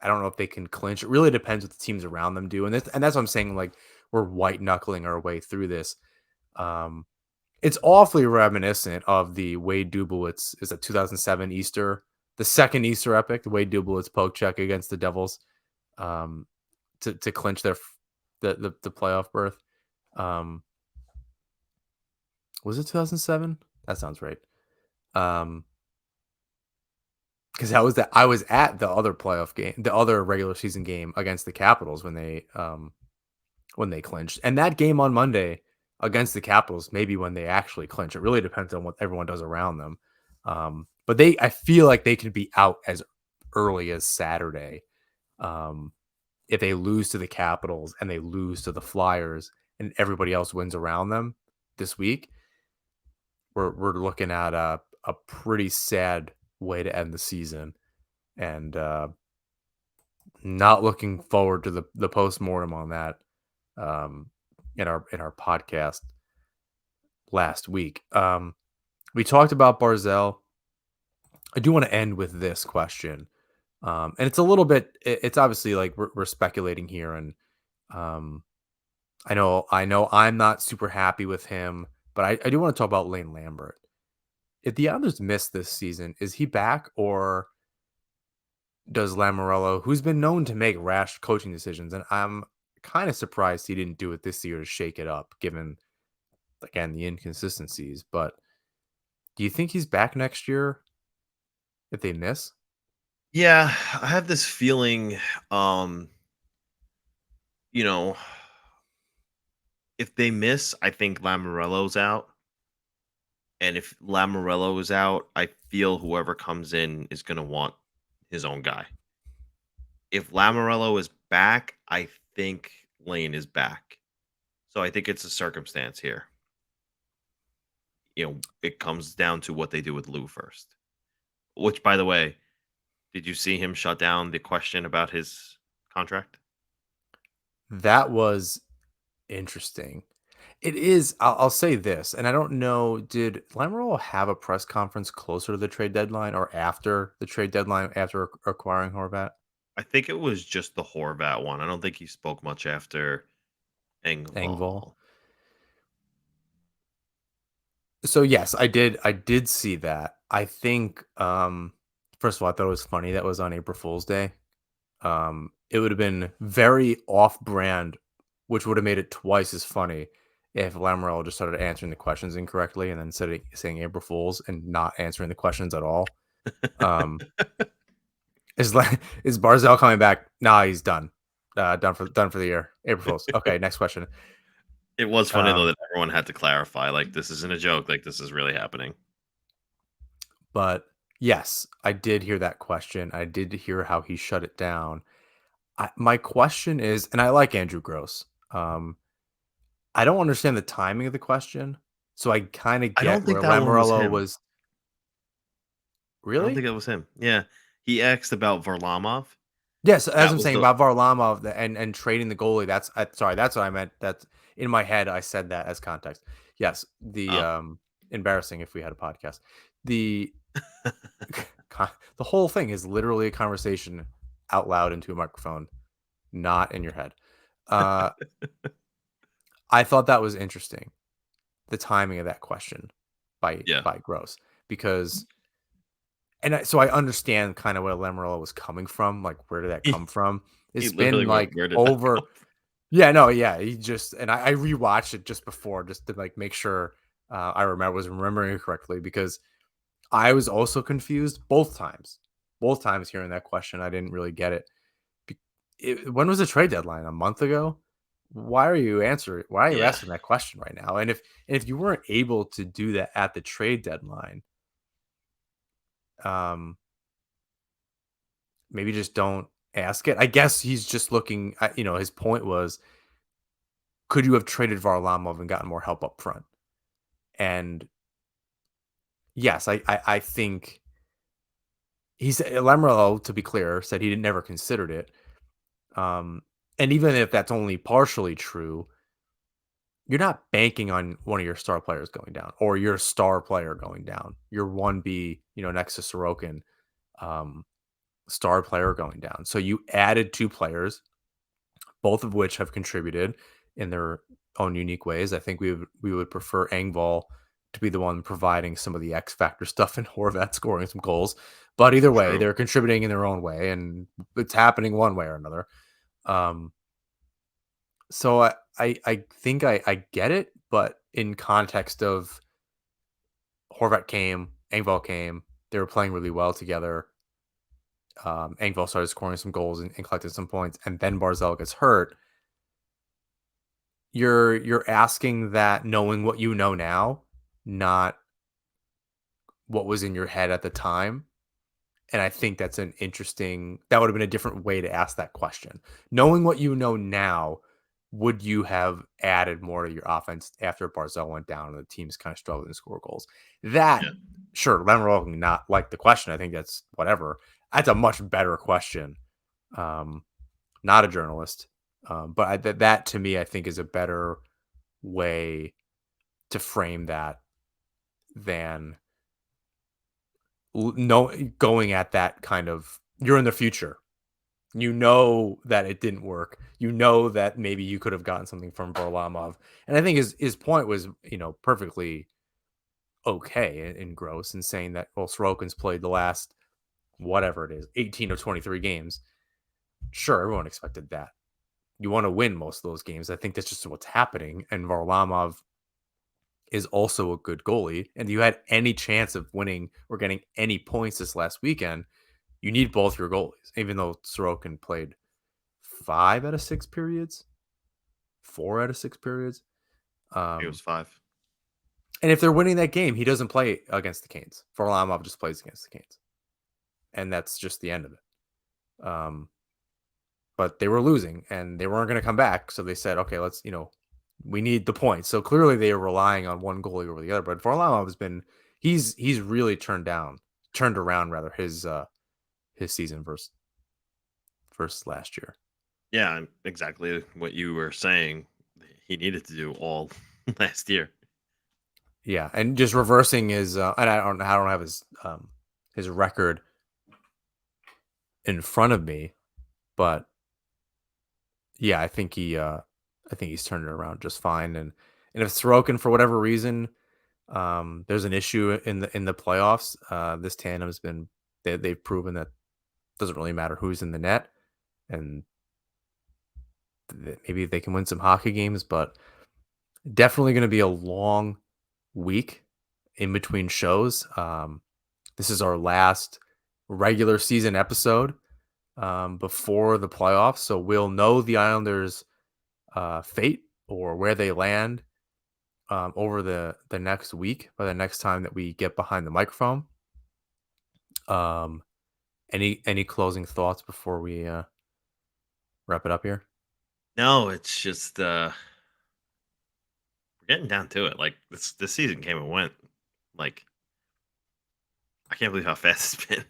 I don't know if they can clinch. It really depends what the teams around them do. And that's what I'm saying, like, we're white knuckling our way through this. Um, it's awfully reminiscent of the Wade Dublowitz is a 2007 Easter, the second Easter epic, the Wade Dublowitz poke check against the Devils, um, to clinch the playoff berth. Um, was it 2007? That sounds right. Um, because I was at the other playoff game, the other regular season game against the Capitals when they clinched, and that game on Monday against the Capitals, maybe when they actually clinch. It really depends on what everyone does around them. But I feel like they could be out as early as Saturday, um, if they lose to the Capitals and they lose to the Flyers, and everybody else wins around them this week. We're looking at a pretty sad way to end the season, and not looking forward to the postmortem on that, um, in our podcast last week. We talked about Barzell. I do want to end with this question, and it's a little bit. It's obviously like we're speculating here, and um, I know I'm not super happy with him, but I do want to talk about Lane Lambert. If the others miss this season, is he back, or does Lamoriello, who's been known to make rash coaching decisions, and I'm kind of surprised he didn't do it this year to shake it up, given again the inconsistencies. But do you think he's back next year if they miss? Yeah, I have this feeling, um, you know, if they miss, I think Lamorello's out. And if Lamorello is out, I feel whoever comes in is going to want his own guy. If Lamorello is back, I think Lane is back. So I think it's a circumstance here. It comes down to what they do with Lou first. Which, by the way, did you see him shut down the question about his contract? That was interesting. It is. I'll say this, and I don't know. Did Lamerle have a press conference closer to the trade deadline or after the trade deadline after acquiring Horvat? I think it was just the Horvat one. I don't think he spoke much after Engvall. Engvall. So yes, I did see that. I think first of all, I thought it was funny that was on April Fool's Day. It would have been very off-brand, which would have made it twice as funny if Lamarelle just started answering the questions incorrectly and then saying April Fools and not answering the questions at all. Um, is Barzell coming back? Nah, he's done. Done for the year. April Fools. Okay, next question. It was funny though Um, that everyone had to clarify, like, this isn't a joke, like, this is really happening. but yes, I did hear that question. I did hear how he shut it down. My question is, and I like Andrew Gross. I don't understand the timing of the question, so I kinda I don't get think where that one was Lamoriello him. was. I don't Really? think it was him. Yeah. He asked about Varlamov. Yes, as That I'm was saying the about Varlamov and trading the goalie, sorry, that's what I meant. That's in my head, I said that as context. Yes, oh. embarrassing if we had a podcast. The the whole thing is literally a conversation out loud into a microphone, not in your head. Uh, I thought that was interesting, the timing of that question Yeah. by Gross, because so I understand kind of where Lamorello was coming from, like, where did that He come from? he It's literally been, went, like, "Where did that come over. from?" Yeah, no, yeah, he just and I rewatched it just before just to, like, make sure, I was remembering it correctly because I was also confused both times. Both times hearing that question, I didn't really get it. Be When was the trade deadline? A month ago? Why are you Yeah. asking that question right now? And if you weren't able to do that at the trade deadline, um maybe just don't ask it. I guess he's just looking at, his point was, could you have traded Varlamov and gotten more help up front? And yes, I think he's Lamrello, to be clear, said he never considered it. Um, and even if that's only partially true, you're not banking on one of your star players going down or your star player going down. Your 1B, next to Sorokin, um, star player going down. So you added two players, both of which have contributed in their own unique ways. I think we would prefer Engvall to be the one providing some of the X factor stuff and Horvat scoring some goals. But either way, True. they're contributing in their own way, and it's happening one way or another. Um, so I think I get it, but in context of Horvat came, Engvall came, they were playing really well together. Engvall started scoring some goals and collecting some points, and then Barzell gets hurt. You're asking that knowing what you know now, not what was in your head at the time. And I think that would have been a different way to ask that question. Knowing what you know now, would you have added more to your offense after Barzell went down and the team's kind of struggling to score goals? That, Yeah. sure, Lemmerall can not like the question. I think that's whatever. That's a much better question. Um, Not a journalist. But that to me, I think is a better way to frame that than no going at that kind of, you're in the future. You know that it didn't work. You know that maybe you could have gotten something from Varlamov. And I think his point was, perfectly okay in gross and saying that, well, Sorokin's played the last whatever it is, 18 or 23 games. Sure, everyone expected that. You want to win most of those games. I think that's just what's happening. And Varlamov is also a good goalie, and you had any chance of winning or getting any points this last weekend, you need both your goalies. Even though Sorokin played 5 out of 6 periods, 4 out of 6 periods. It was Um, 5. and if they're winning that game, he doesn't play against the Canes. Varlamov just plays against the Canes, and that's just the end of it. But they were losing, and they weren't going to come back, so they said, "Okay, let's We need the points. So clearly they are relying on one goalie over the other. But Varlamov has been he's really turned around rather his season versus last year. Yeah, exactly what you were saying. He needed to do all last year. Yeah, and just reversing his and I don't have his record in front of me, but yeah, I think he's turned it around just fine. And if Sorokin for whatever reason there's an issue in the playoffs, this tandem's been they've proven that it doesn't really matter who's in the net, and maybe they can win some hockey games, but definitely going to be a long week in between shows. This is our last regular season episode before the playoffs, so we'll know the Islanders' fate or where they land over the next week by the next time that we get behind the microphone. Um, any closing thoughts before we wrap it up here? No, it's just we're getting down to it. Like this season came and went. Like I can't believe how fast it's been.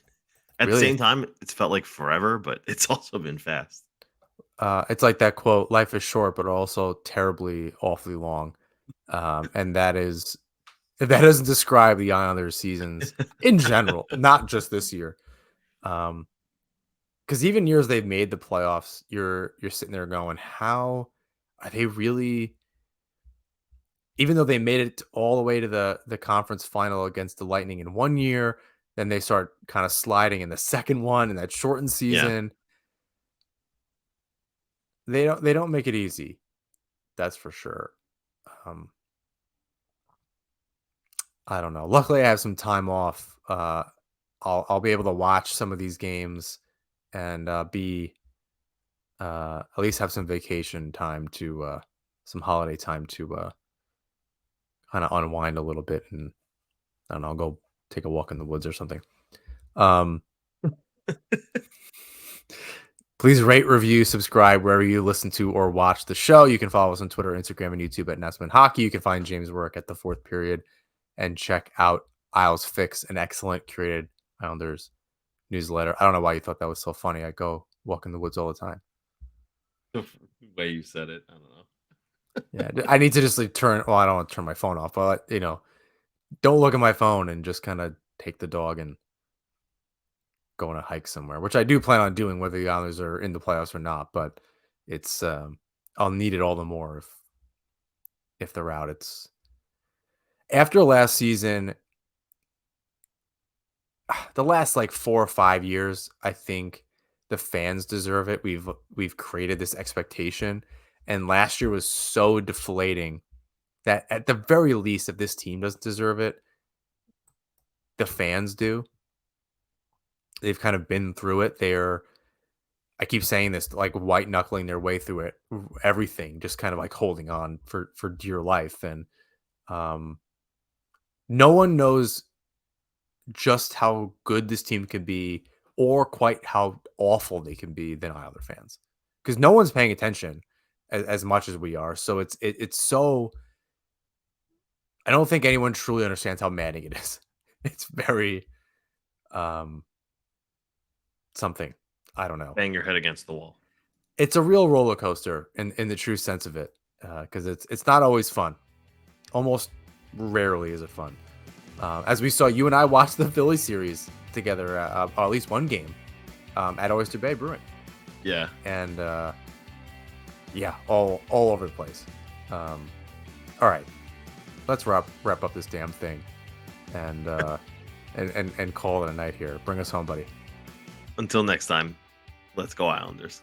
At the same Really, time, it's felt like forever, but it's also been fast. it's like that quote: "Life is short, but also terribly, awfully long." And that doesn't describe the Islanders' seasons in general, not just this year. Because even years they've made the playoffs, you're sitting there going, "How are they really?" Even though they made it all the way to the conference final against the Lightning in one year, then they start kind of sliding in the second one in that shortened Yeah. season. They don't make it easy. That's for sure. Um, I don't know. Luckily, I have some time off. I'll be able to watch some of these games and be at least have some vacation time to some holiday time to kind of unwind a little bit and I don't know, go take a walk in the woods or something. Um, Please rate, review, subscribe wherever you listen to or watch the show. You can follow us on Twitter, Instagram, and YouTube at Nesman Hockey. You can find James' work at the Fourth Period and check out Isles Fix, an excellent curated Islanders newsletter. I don't know why you thought that was so funny. I go walk in the woods all the time. The way you said it, I don't know. Yeah, I need to just like turn. Well, I don't want to turn my phone off, but don't look at my phone and just kind of take the dog and go on a hike somewhere, which I do plan on doing, whether the Islanders are in the playoffs or not. But it's I'll need it all the more if they're out. It's after last season, the last like 4 or 5 years. I think the fans deserve it. We've created this expectation, and last year was so deflating that at the very least, if this team doesn't deserve it, the fans do. They've kind of been through it. I keep saying this, like white knuckling their way through it, everything, just kind of like holding on for dear life. And um, no one knows just how good this team can be, or quite how awful they can be than Islander fans, because no one's paying attention as much as we are. So it's so. I don't think anyone truly understands how maddening it is. It's very um, something. I don't know. Bang your head against the wall. It's a real roller coaster in the true sense of it, because it's not always fun. Almost rarely is it fun. As we saw, you and I watched the Philly series together, or at least one game at Oyster Bay Brewing, Yeah. and yeah, all over the place. All right, let's wrap up this damn thing, and and call it a night here. Bring us home, buddy. Until next time, let's go Islanders.